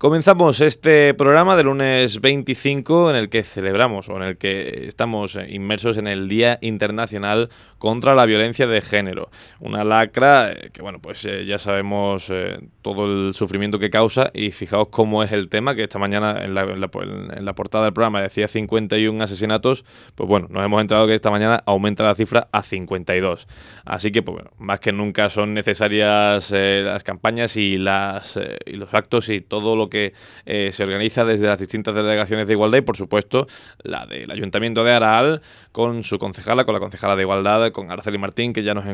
Comenzamos este programa de lunes 25 en el que celebramos o en el que estamos inmersos en el Día Internacional contra la Violencia de Género. Una lacra que, bueno, pues ya sabemos todo el sufrimiento que causa y fijaos cómo es el tema, que esta mañana en la portada del programa decía 51 asesinatos, pues bueno, nos hemos enterado que esta mañana aumenta la cifra a 52. Así que, pues bueno, más que nunca son necesarias las campañas y los actos y todo lo que se organiza desde las distintas delegaciones de igualdad y, por supuesto, la del Ayuntamiento de Araal con la concejala de Igualdad, con Araceli Martín, que ya nos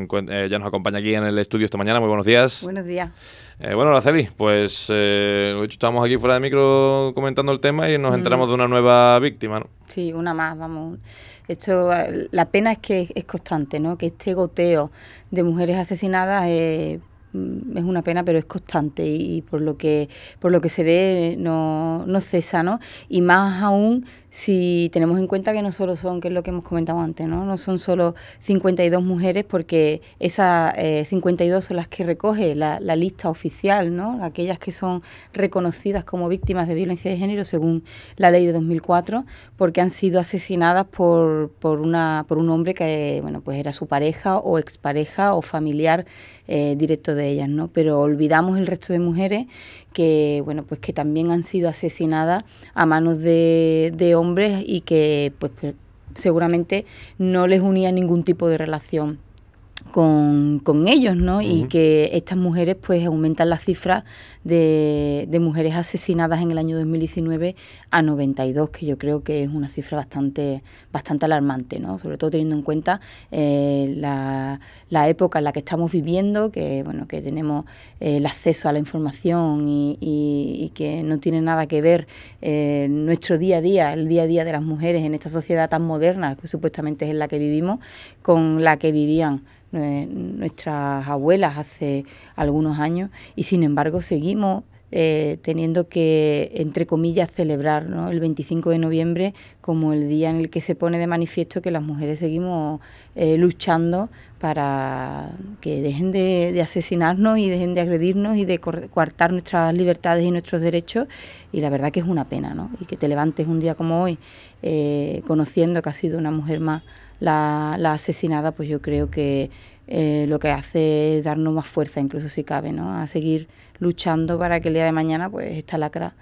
acompaña aquí en el estudio esta mañana. Muy buenos días. Buenos días. Bueno, Araceli, pues estábamos aquí fuera de micro comentando el tema y nos enteramos de una nueva víctima, ¿no? Sí, una más, vamos. Esto, la pena es que es constante, ¿no? Que este goteo de mujeres asesinadas es una pena, pero es constante y por lo que se ve no cesa, ¿no? Y más aún si tenemos en cuenta que no solo son, que es lo que hemos comentado antes, no son solo 52 mujeres, porque esas 52 son las que recoge la lista oficial, ¿no? Aquellas que son reconocidas como víctimas de violencia de género según la ley de 2004, porque han sido asesinadas por un hombre que, bueno, pues era su pareja o expareja o familiar directo de ellas, ¿no? Pero olvidamos el resto de mujeres que, bueno, pues que también han sido asesinadas a manos de hombres y que pues seguramente no les unía ningún tipo de relación con ellos, ¿no? Uh-huh. Y que estas mujeres pues aumentan la cifra de mujeres asesinadas en el año 2019 a 92, que yo creo que es una cifra bastante alarmante, ¿no? Sobre todo teniendo en cuenta la época en la que estamos viviendo, que bueno, que tenemos el acceso a la información y que no tiene nada que ver nuestro día a día, el día a día de las mujeres en esta sociedad tan moderna, que supuestamente es en la que vivimos, con la que vivían nuestras abuelas hace algunos años, y sin embargo seguimos teniendo que, entre comillas, celebrar, ¿no?, el 25 de noviembre como el día en el que se pone de manifiesto que las mujeres seguimos luchando para que dejen de asesinarnos y dejen de agredirnos y de coartar nuestras libertades y nuestros derechos. Y la verdad que es una pena, ¿no? Y que te levantes un día como hoy conociendo que ha sido una mujer más la asesinada, pues yo creo que lo que hace es darnos más fuerza, incluso si cabe, ¿no?, a seguir luchando para que el día de mañana pues esta lacra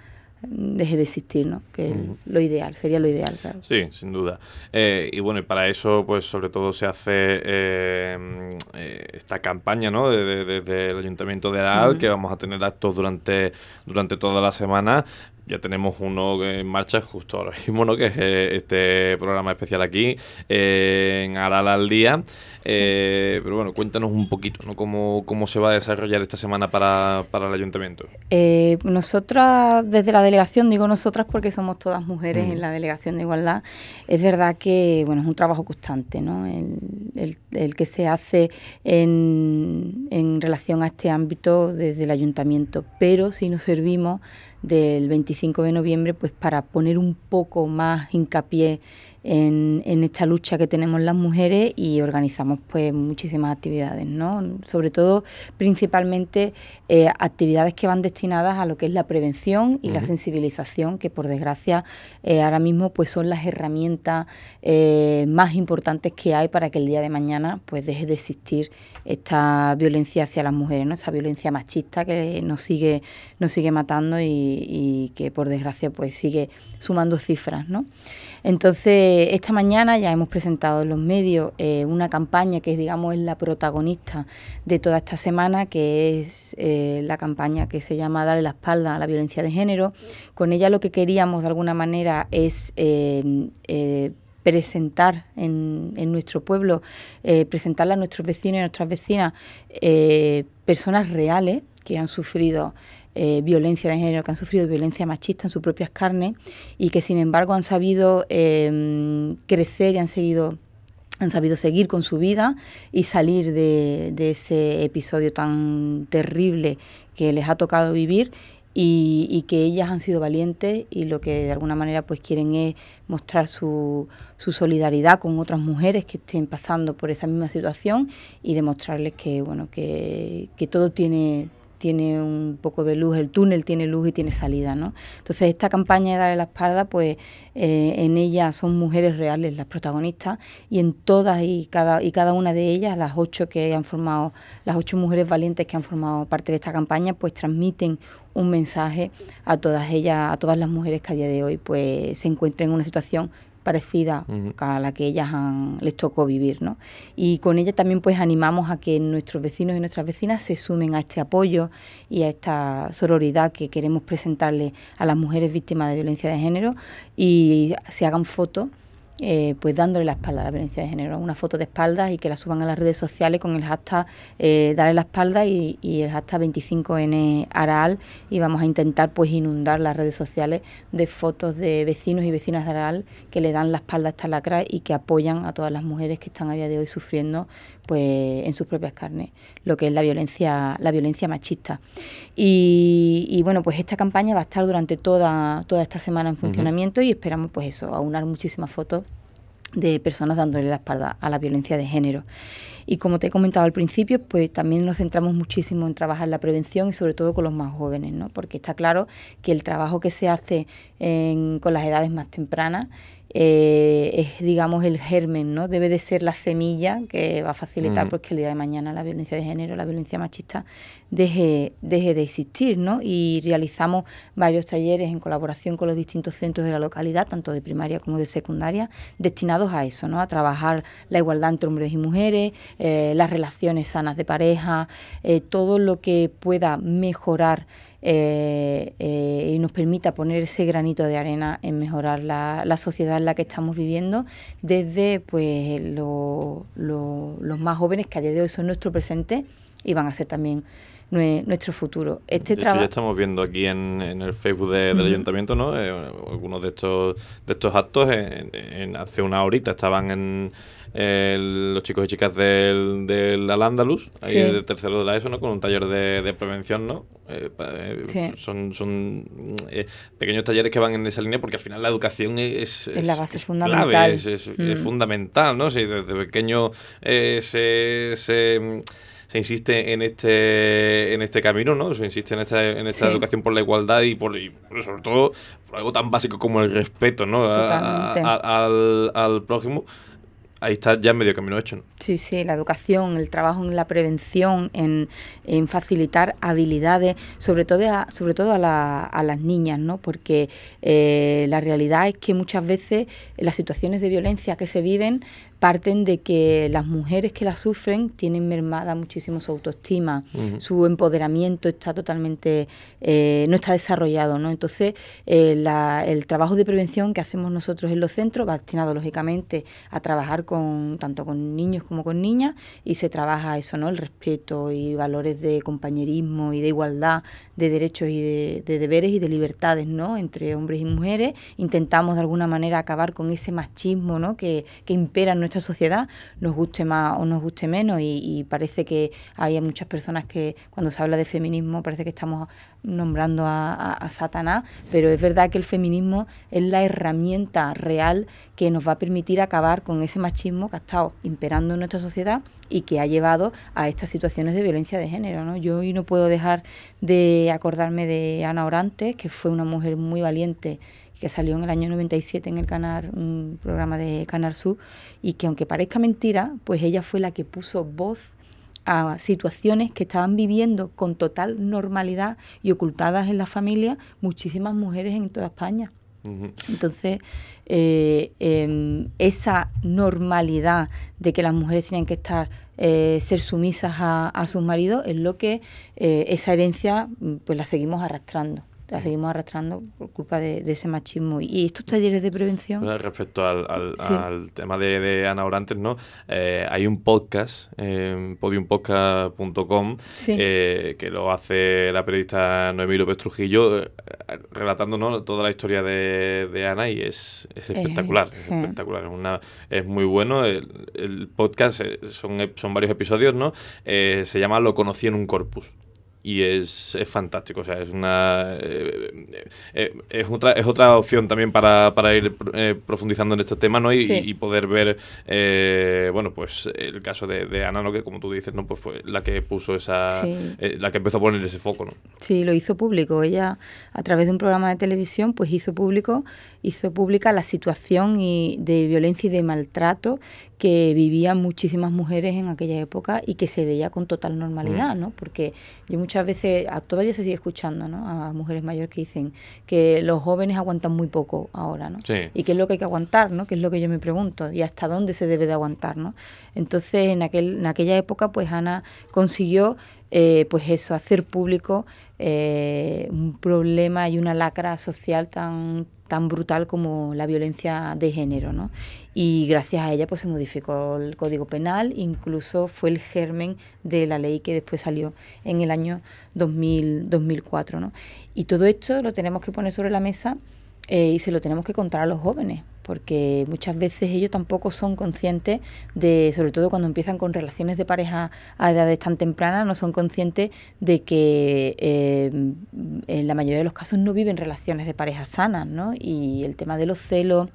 deje de existir, ¿no? Que lo ideal, sería lo ideal, claro. Sí, sin duda. Y bueno, y para eso pues sobre todo se hace esta campaña, ¿no?, desde el Ayuntamiento de Araal, que vamos a tener actos durante toda la semana. Ya tenemos uno en marcha justo ahora mismo, ¿no?, que es este programa especial aquí, en Araal al Día. Sí. Pero bueno, cuéntanos un poquito, ¿no?, cómo se va a desarrollar esta semana para el Ayuntamiento. Nosotras, desde la delegación, digo nosotras porque somos todas mujeres en la Delegación de Igualdad, es verdad que, bueno, es un trabajo constante, ¿no?, el que se hace en relación a este ámbito desde el Ayuntamiento, pero si nos servimos del 25 de noviembre pues para poner un poco más hincapié en esta lucha que tenemos las mujeres, y organizamos pues muchísimas actividades, ¿no? Sobre todo, principalmente, actividades que van destinadas a lo que es la prevención y la sensibilización, que por desgracia ahora mismo pues son las herramientas más importantes que hay para que el día de mañana pues deje de existir esta violencia hacia las mujeres, ¿no? Esta violencia machista que nos sigue matando y que por desgracia pues sigue sumando cifras, ¿no? Entonces, esta mañana ya hemos presentado en los medios una campaña que, digamos, es la protagonista de toda esta semana, que es la campaña que se llama Darle la espalda a la violencia de género. Con ella lo que queríamos de alguna manera es presentar en nuestro pueblo, presentarle a nuestros vecinos y a nuestras vecinas personas reales que han sufrido violencia de género, que han sufrido violencia machista en sus propias carnes y que sin embargo han sabido crecer y han sabido seguir con su vida y salir de ese episodio tan terrible que les ha tocado vivir, y que ellas han sido valientes y lo que de alguna manera pues quieren es mostrar su solidaridad con otras mujeres que estén pasando por esa misma situación y demostrarles que bueno que todo tiene tiene un poco de luz, el túnel tiene luz y tiene salida, ¿no? Entonces esta campaña de Dale la Espalda, pues en ella son mujeres reales las protagonistas, y en todas y cada una de ellas, las 8 que han formado, las 8 mujeres valientes que han formado parte de esta campaña, pues transmiten un mensaje a todas ellas, a todas las mujeres que a día de hoy pues se encuentran en una situación parecida a la que ellas les tocó vivir, ¿no? Y con ella también pues animamos a que nuestros vecinos y nuestras vecinas se sumen a este apoyo y a esta sororidad que queremos presentarle a las mujeres víctimas de violencia de género, y se hagan fotos pues dándole la espalda a la violencia de género, una foto de espaldas, y que la suban a las redes sociales con el hashtag Dale la Espalda y el hashtag 25N Araal, y vamos a intentar pues inundar las redes sociales de fotos de vecinos y vecinas de Araal que le dan la espalda a esta lacra y que apoyan a todas las mujeres que están a día de hoy sufriendo pues en sus propias carnes lo que es la violencia machista. Y bueno, pues esta campaña va a estar durante toda esta semana en funcionamiento, y esperamos pues eso, aunar muchísimas fotos de personas dándole la espalda a la violencia de género. Y como te he comentado al principio, pues también nos centramos muchísimo en trabajar la prevención, y sobre todo con los más jóvenes, ¿no? Porque está claro que el trabajo que se hace con las edades más tempranas es, digamos, el germen, ¿no? Debe de ser la semilla que va a facilitar pues que el día de mañana la violencia de género, la violencia machista deje de existir, ¿no? Y realizamos varios talleres en colaboración con los distintos centros de la localidad, tanto de primaria como de secundaria, destinados a eso, ¿no? A trabajar la igualdad entre hombres y mujeres, las relaciones sanas de pareja, todo lo que pueda mejorar y nos permita poner ese granito de arena en mejorar la sociedad en la que estamos viviendo, desde pues los más jóvenes, que a día de hoy son nuestro presente y van a ser también nuestro futuro. De hecho, ya estamos viendo aquí en el Facebook del Ayuntamiento, ¿no? Algunos de estos actos hace una horita estaban los chicos y chicas del Al-Ándalus, ahí de tercero de la ESO, ¿no? Con un taller de prevención, ¿no? Son pequeños talleres que van en esa línea, porque al final la educación es la base es fundamental. Clave, es fundamental, ¿no? Si desde pequeño se insiste en este camino, ¿no? Se insiste en esta educación por la igualdad y sobre todo por algo tan básico como el respeto, ¿no? Al prójimo. Ahí está ya medio camino hecho, ¿no? Sí, la educación, el trabajo en la prevención, en facilitar habilidades, sobre todo a las niñas, ¿no? Porque la realidad es que muchas veces las situaciones de violencia que se viven parten de que las mujeres que la sufren tienen mermada muchísimo su autoestima, su empoderamiento está totalmente, no está desarrollado, ¿no? Entonces, el trabajo de prevención que hacemos nosotros en los centros va destinado, lógicamente, a trabajar tanto con niños como con niñas, y se trabaja eso, ¿no? El respeto y valores de compañerismo y de igualdad de derechos y de deberes y de libertades, ¿no? Entre hombres y mujeres. Intentamos de alguna manera acabar con ese machismo, ¿no? que impera en nuestra sociedad, nos guste más o nos guste menos, y parece que hay muchas personas que cuando se habla de feminismo parece que estamos nombrando a Satanás, pero es verdad que el feminismo es la herramienta real que nos va a permitir acabar con ese machismo que ha estado imperando en nuestra sociedad y que ha llevado a estas situaciones de violencia de género, ¿no? Yo hoy no puedo dejar de acordarme de Ana Orantes, que fue una mujer muy valiente, que salió en el año 97 en el Canal, un programa de Canal Sur, y que aunque parezca mentira, pues ella fue la que puso voz a situaciones que estaban viviendo con total normalidad y ocultadas en la familia muchísimas mujeres en toda España. Entonces, esa normalidad de que las mujeres tienen que ser sumisas a sus maridos es lo que esa herencia pues la seguimos arrastrando. Por culpa de ese machismo. Y estos talleres de prevención... Respecto al tema de Ana Orantes, ¿no? Hay un podcast, podiumpodcast.com, que lo hace la periodista Noemí López Trujillo, relatando, ¿no? Toda la historia de Ana, y es espectacular. Espectacular. Es muy bueno. El podcast son varios episodios, ¿no? Se llama Lo conocí en un corpus. y es fantástico. O sea, es otra opción también para ir profundizando en estos temas, ¿no? Y poder ver, bueno, pues el caso de Ana, ¿no? Que como tú dices, ¿no? Pues fue la que puso la que empezó a poner ese foco, ¿no? Sí, lo hizo público. Ella, a través de un programa de televisión, pues hizo pública la situación de violencia y de maltrato que vivían muchísimas mujeres en aquella época y que se veía con total normalidad, ¿no? Porque yo muchas veces, todavía se sigue escuchando, ¿no? A mujeres mayores que dicen que los jóvenes aguantan muy poco ahora, ¿no? Sí. Y qué es lo que hay que aguantar, ¿no? Que es lo que yo me pregunto, y hasta dónde se debe de aguantar, ¿no? Entonces, en aquella época, pues Ana consiguió, pues eso, hacer público un problema y una lacra social tan brutal como la violencia de género, ¿no? Y gracias a ella pues se modificó el Código Penal, incluso fue el germen de la ley que después salió en el año 2004, ¿no? Y todo esto lo tenemos que poner sobre la mesa y se lo tenemos que contar a los jóvenes, porque muchas veces ellos tampoco son conscientes de, sobre todo cuando empiezan con relaciones de pareja a edades tan tempranas, no son conscientes de que en la mayoría de los casos no viven relaciones de pareja sanas, ¿no? Y el tema de los celos,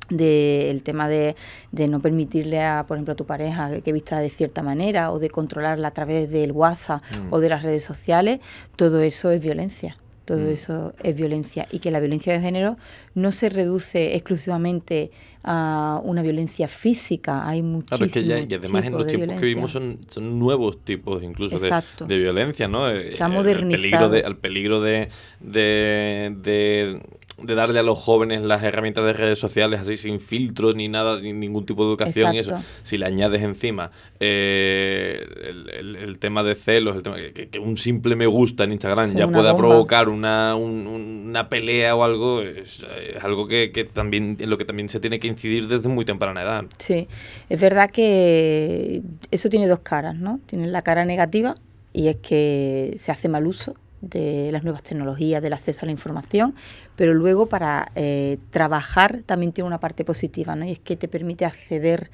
el tema de no permitirle por ejemplo, a tu pareja que vista de cierta manera o de controlarla a través del WhatsApp o de las redes sociales, todo eso es violencia. Todo eso es violencia, y que la violencia de género no se reduce exclusivamente a una violencia física. Hay muchísimos y además en los tiempos que vivimos son nuevos tipos incluso de violencia, ¿no? Se ha modernizado. El peligro de darle a los jóvenes las herramientas de redes sociales así sin filtros ni nada, ni ningún tipo de educación. Exacto. Y eso, si le añades encima el tema de celos, el tema que un simple me gusta en Instagram ya pueda provocar una pelea o algo, es algo que también, en lo que también se tiene que incidir desde muy temprana edad. Sí, es verdad que eso tiene dos caras, ¿no? Tiene la cara negativa, y es que se hace mal uso de las nuevas tecnologías, del acceso a la información, pero luego para trabajar también tiene una parte positiva, ¿no? Y es que te permite acceder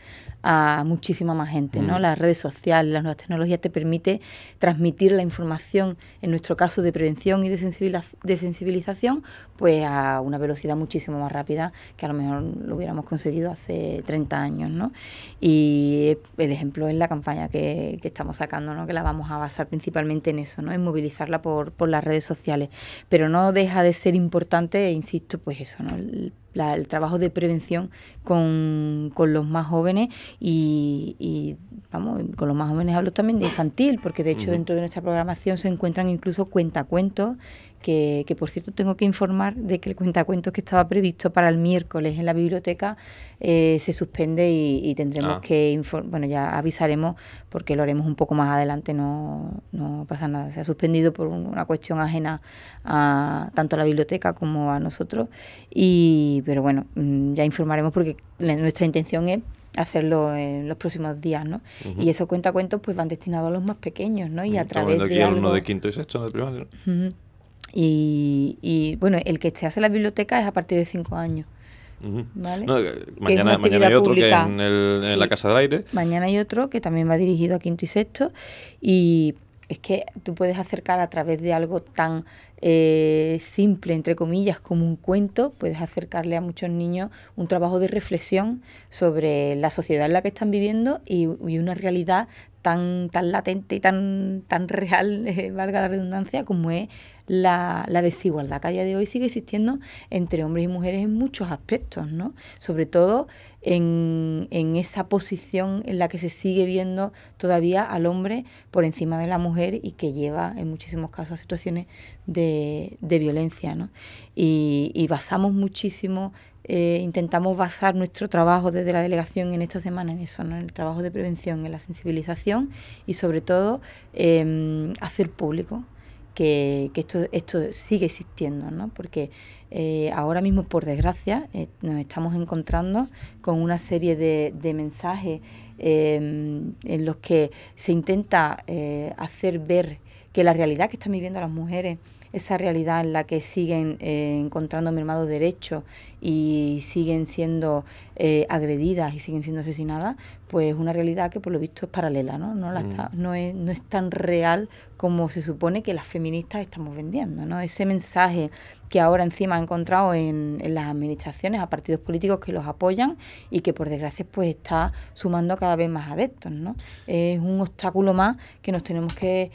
a muchísima más gente, ¿no? Las redes sociales, las nuevas tecnologías te permite transmitir la información, en nuestro caso de prevención y de sensibilización, pues a una velocidad muchísimo más rápida que a lo mejor lo hubiéramos conseguido hace 30 años, ¿no? Y el ejemplo es la campaña que estamos sacando, ¿no? Que la vamos a basar principalmente en eso, ¿no? En movilizarla por las redes sociales, pero no deja de ser importante, e insisto, pues eso, ¿no? El trabajo de prevención con los más jóvenes y vamos, con los más jóvenes hablo también de infantil, porque de hecho dentro de nuestra programación se encuentran incluso cuentacuentos, que por cierto tengo que informar de que el cuentacuentos que estaba previsto para el miércoles en la biblioteca se suspende y tendremos que bueno, ya avisaremos porque lo haremos un poco más adelante, no pasa nada, se ha suspendido por una cuestión ajena a tanto a la biblioteca como a nosotros, pero bueno, ya informaremos porque nuestra intención es hacerlo en los próximos días, ¿no? Y esos cuentacuentos pues van destinados a los más pequeños, ¿no? Y a través de algo... alumno de quinto y sexto de primaria, ¿no? Y bueno, el que se hace en la biblioteca es a partir de 5 años. ¿Vale? No, mañana hay otro pública, que en la Casa del Aire. Mañana hay otro que también va dirigido a quinto y sexto, y es que tú puedes acercar a través de algo tan simple, entre comillas, como un cuento, puedes acercarle a muchos niños un trabajo de reflexión sobre la sociedad en la que están viviendo y una realidad tan latente y tan real, valga la redundancia, como es la desigualdad que a día de hoy sigue existiendo entre hombres y mujeres en muchos aspectos, ¿no? Sobre todo en esa posición en la que se sigue viendo todavía al hombre por encima de la mujer y que lleva en muchísimos casos a situaciones de violencia, ¿no? Y basamos muchísimo, intentamos basar nuestro trabajo desde la delegación en esta semana en eso, ¿no? En el trabajo de prevención, en la sensibilización y sobre todo hacer público que esto sigue existiendo, ¿no? Porque ahora mismo, por desgracia, nos estamos encontrando con una serie de mensajes en los que se intenta hacer ver que la realidad que están viviendo las mujeres, esa realidad en la que siguen encontrando mermados derechos y siguen siendo agredidas y siguen siendo asesinadas, pues una realidad que por lo visto es paralela, ¿no? No es tan real como se supone que las feministas estamos vendiendo, ¿no? Ese mensaje que ahora encima han encontrado en las administraciones a partidos políticos que los apoyan y que por desgracia pues está sumando cada vez más adeptos, ¿no? Es un obstáculo más que nos tenemos que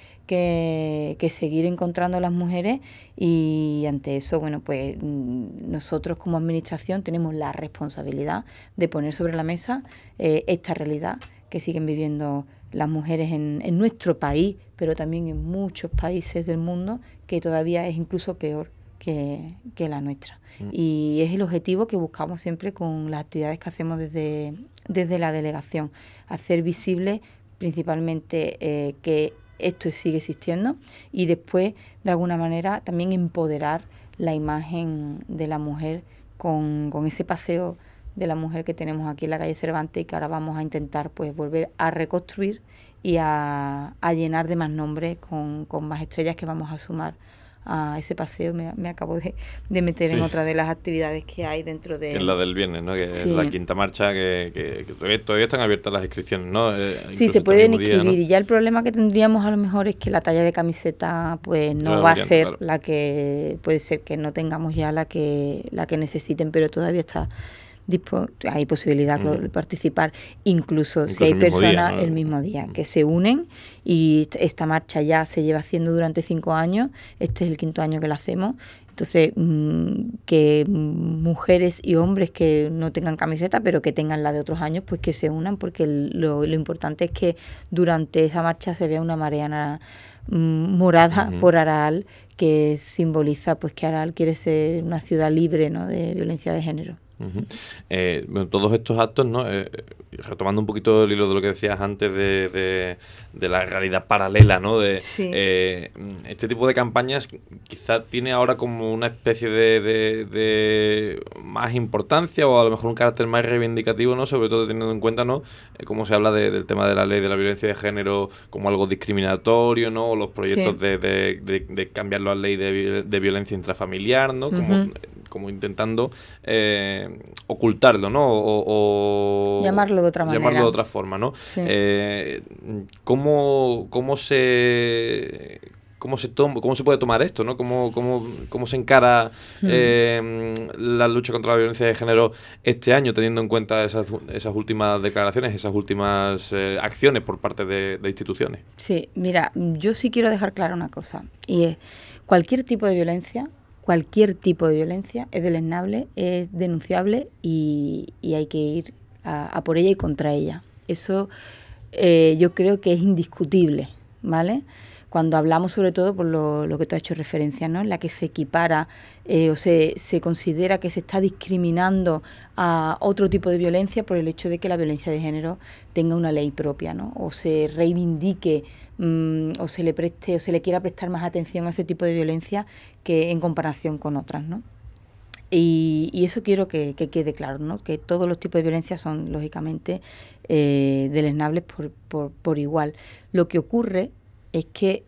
seguir encontrando las mujeres, y ante eso, bueno, pues nosotros como administración tenemos la responsabilidad de poner sobre la mesa esta realidad que siguen viviendo las mujeres en nuestro país, pero también en muchos países del mundo, que todavía es incluso peor que la nuestra. Y es el objetivo que buscamos siempre con las actividades que hacemos desde la delegación, hacer visible principalmente que esto sigue existiendo, y después, de alguna manera, también empoderar la imagen de la mujer con ese paseo de la mujer que tenemos aquí en la calle Cervantes, y que ahora vamos a intentar pues volver a reconstruir y a llenar de más nombres con más estrellas que vamos a sumar a ese paseo. Me acabo de meter en otra de las actividades que hay dentro de... Que es la del viernes, ¿no? Que es la quinta marcha, que todavía están abiertas las inscripciones, ¿no? Sí, se pueden inscribir, ¿no? Y ya el problema que tendríamos a lo mejor es que la talla de camiseta pues no va a ser la que... Puede ser que no tengamos ya la que necesiten, pero todavía está... hay posibilidad de participar, incluso si hay personas el mismo día que se unen, y esta marcha ya se lleva haciendo durante 5 años, este es el 5º año que la hacemos. Entonces, que mujeres y hombres que no tengan camiseta, pero que tengan la de otros años, pues que se unan, porque lo importante es que durante esa marcha se vea una marea morada por Aral, que simboliza pues que Aral quiere ser una ciudad libre, ¿no?, de violencia de género. Bueno, todos estos actos, ¿no? Retomando un poquito el hilo de lo que decías antes de la realidad paralela, ¿no? Este tipo de campañas quizás tiene ahora como una especie de más importancia, o a lo mejor un carácter más reivindicativo, ¿no? Sobre todo teniendo en cuenta, ¿no?, cómo se habla del tema de la ley de la violencia de género como algo discriminatorio, ¿no? O los proyectos de cambiar la ley de violencia intrafamiliar, ¿no? Como intentando ocultarlo, ¿no? O llamarlo de otra manera. Llamarlo de otra forma, ¿no? Sí. ¿Cómo se puede tomar esto, ¿no? ¿Cómo se encara la lucha contra la violencia de género este año, teniendo en cuenta esas últimas declaraciones, esas últimas acciones por parte de instituciones? Sí, mira, yo sí quiero dejar clara una cosa, y es: cualquier tipo de violencia es deleznable, es denunciable, y hay que ir a por ella y contra ella. Eso yo creo que es indiscutible, ¿vale? Cuando hablamos, sobre todo por lo que tú has hecho referencia, ¿no?, en la que se equipara o se considera que se está discriminando a otro tipo de violencia por el hecho de que la violencia de género tenga una ley propia, ¿no?, o se reivindique o se le quiera prestar más atención a ese tipo de violencia que en comparación con otras, ¿no? Y eso quiero que quede claro, ¿no?, que todos los tipos de violencia son lógicamente deleznables por igual. Lo que ocurre es que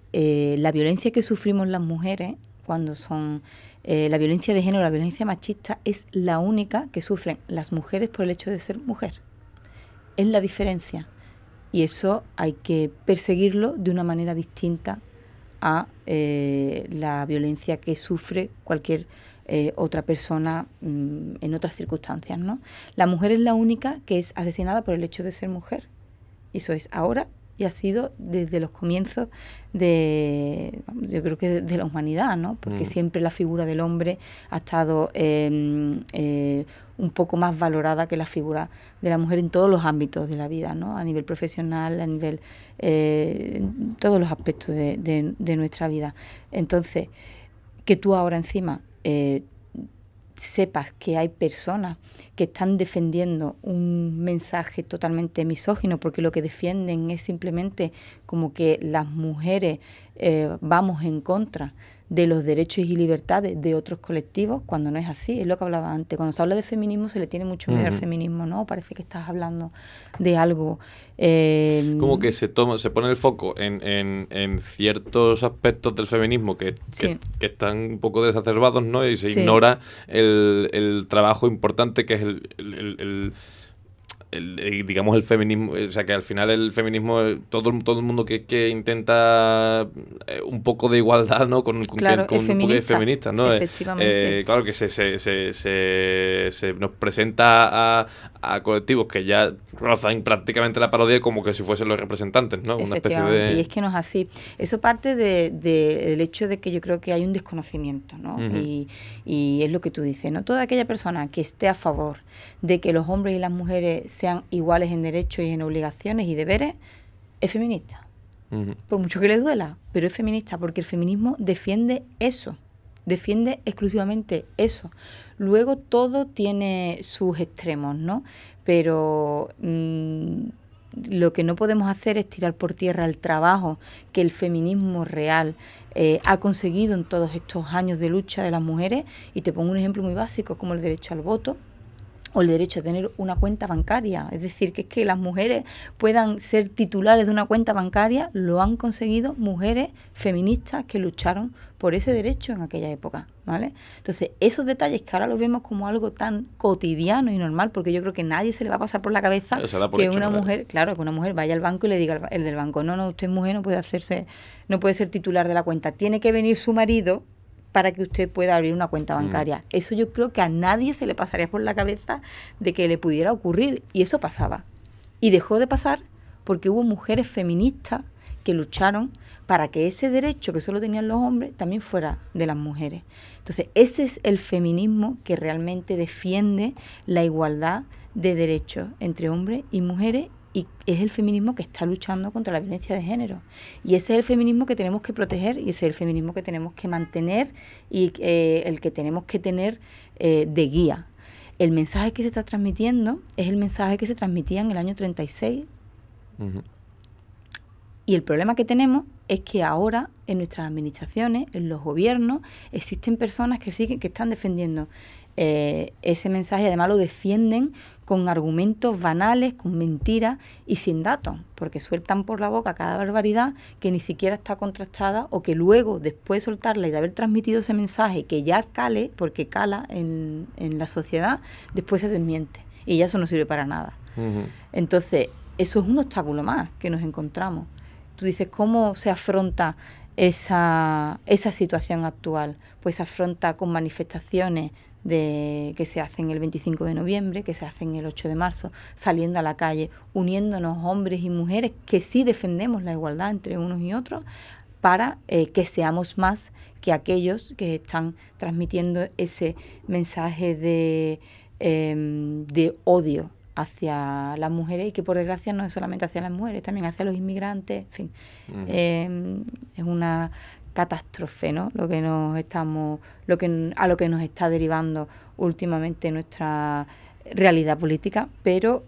la violencia que sufrimos las mujeres, cuando son la violencia de género, la violencia machista, es la única que sufren las mujeres por el hecho de ser mujer. Es la diferencia. Y eso hay que perseguirlo de una manera distinta a la violencia que sufre cualquier otra persona en otras circunstancias, ¿no? La mujer es la única que es asesinada por el hecho de ser mujer. Y eso es ahora, y ha sido desde los comienzos yo creo que de la humanidad, ¿no? Porque siempre la figura del hombre ha estado un poco más valorada que la figura de la mujer en todos los ámbitos de la vida, ¿no? A nivel profesional, a nivel en todos los aspectos de nuestra vida. Entonces, que tú ahora encima sepas que hay personas que están defendiendo un mensaje totalmente misógino, porque lo que defienden es simplemente como que las mujeres vamos en contra de los derechos y libertades de otros colectivos, cuando no es así. Es lo que hablaba antes. Cuando se habla de feminismo se le tiene mucho miedo al feminismo, ¿no? Parece que estás hablando de algo... Como que se pone el foco en ciertos aspectos del feminismo que están un poco desacerbados, ¿no? Y se ignora el trabajo importante que es digamos, el feminismo, o sea, que al final el feminismo, todo el mundo que intenta un poco de igualdad, ¿no? Con Claro, con es un poco de feminista, feministas, ¿no? efectivamente. Claro que se nos presenta a colectivos que ya rozan prácticamente la parodia como que si fuesen los representantes, ¿no? Una especie Efectivamente, y de... es que no es así. Eso parte del hecho de que yo creo que hay un desconocimiento, ¿no? Ujú. Y es lo que tú dices, ¿no? Toda aquella persona que esté a favor de que los hombres y las mujeres sean iguales en derechos y en obligaciones y deberes, es feminista. Ujú. Por mucho que le duela, pero es feminista porque el feminismo defiende eso, defiende exclusivamente eso. Luego todo tiene sus extremos, ¿no? Pero lo que no podemos hacer es tirar por tierra el trabajo que el feminismo real ha conseguido en todos estos años de lucha de las mujeres. Y te pongo un ejemplo muy básico, como el derecho al voto o el derecho a tener una cuenta bancaria. Es decir, que es que las mujeres puedan ser titulares de una cuenta bancaria, lo han conseguido mujeres feministas que lucharon por ese derecho en aquella época, ¿vale? Entonces, esos detalles que ahora los vemos como algo tan cotidiano y normal, porque yo creo que nadie se le va a pasar por la cabeza que hecho, una ¿no? mujer, claro, que una mujer vaya al banco y le diga el del banco, no, usted es mujer, no puede ser titular de la cuenta, tiene que venir su marido para que usted pueda abrir una cuenta bancaria. Eso yo creo que a nadie se le pasaría por la cabeza de que le pudiera ocurrir. Y eso pasaba. Y dejó de pasar porque hubo mujeres feministas que lucharon para que ese derecho que solo tenían los hombres también fuera de las mujeres. Entonces, ese es el feminismo que realmente defiende la igualdad de derechos entre hombres y mujeres, y es el feminismo que está luchando contra la violencia de género. Y ese es el feminismo que tenemos que proteger y ese es el feminismo que tenemos que mantener y el que tenemos que tener de guía. El mensaje que se está transmitiendo es el mensaje que se transmitía en el año 36. Uh-huh. Y el problema que tenemos es que ahora en nuestras administraciones, en los gobiernos, existen personas que están defendiendo ese mensaje, y además lo defienden con argumentos banales, con mentiras y sin datos, porque sueltan por la boca cada barbaridad que ni siquiera está contrastada o que luego, después de soltarla y de haber transmitido ese mensaje que ya cale, porque cala en la sociedad, después se desmiente y ya eso no sirve para nada. Uh-huh. Entonces, eso es un obstáculo más que nos encontramos. Tú dices, ¿cómo se afronta esa situación actual? Pues se afronta con manifestaciones que se hacen el 25 de noviembre, que se hacen el 8 de marzo, saliendo a la calle, uniéndonos hombres y mujeres que sí defendemos la igualdad entre unos y otros, para que seamos más que aquellos que están transmitiendo ese mensaje de odio hacia las mujeres, y que por desgracia no es solamente hacia las mujeres, también hacia los inmigrantes, en fin. Uh-huh. Es una catástrofe, ¿no? A lo que nos está derivando últimamente nuestra realidad política, pero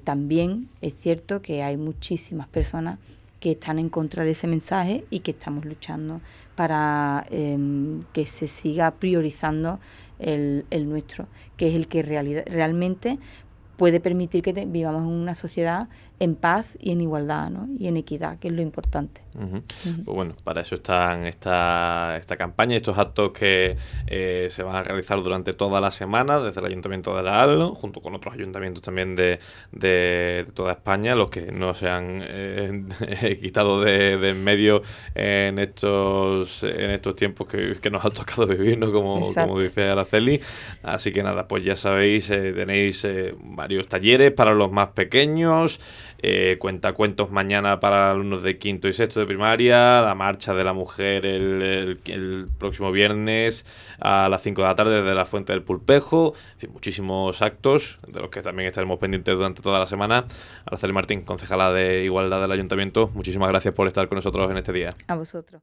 también es cierto que hay muchísimas personas que están en contra de ese mensaje y que estamos luchando para que se siga priorizando el nuestro, que es el que realmente puede permitir que vivamos en una sociedad en paz y en igualdad, ¿no? Y en equidad, que es lo importante. Uh-huh. Uh-huh. Pues bueno, para eso están esta campaña, estos actos que se van a realizar durante toda la semana desde el Ayuntamiento de La Allo, junto con otros ayuntamientos también de toda España, los que no se han quitado de en medio en estos tiempos que nos ha tocado vivir, ¿no? Como dice Araceli. Así que nada, pues ya sabéis, tenéis varios talleres para los más pequeños, cuentacuentos mañana para alumnos de quinto y sexto de primaria, la marcha de la mujer el próximo viernes a las 5 de la tarde desde la Fuente del Pulpejo, en fin, muchísimos actos de los que también estaremos pendientes durante toda la semana. Araceli Martín, concejala de Igualdad del Ayuntamiento, muchísimas gracias por estar con nosotros en este día. A vosotros.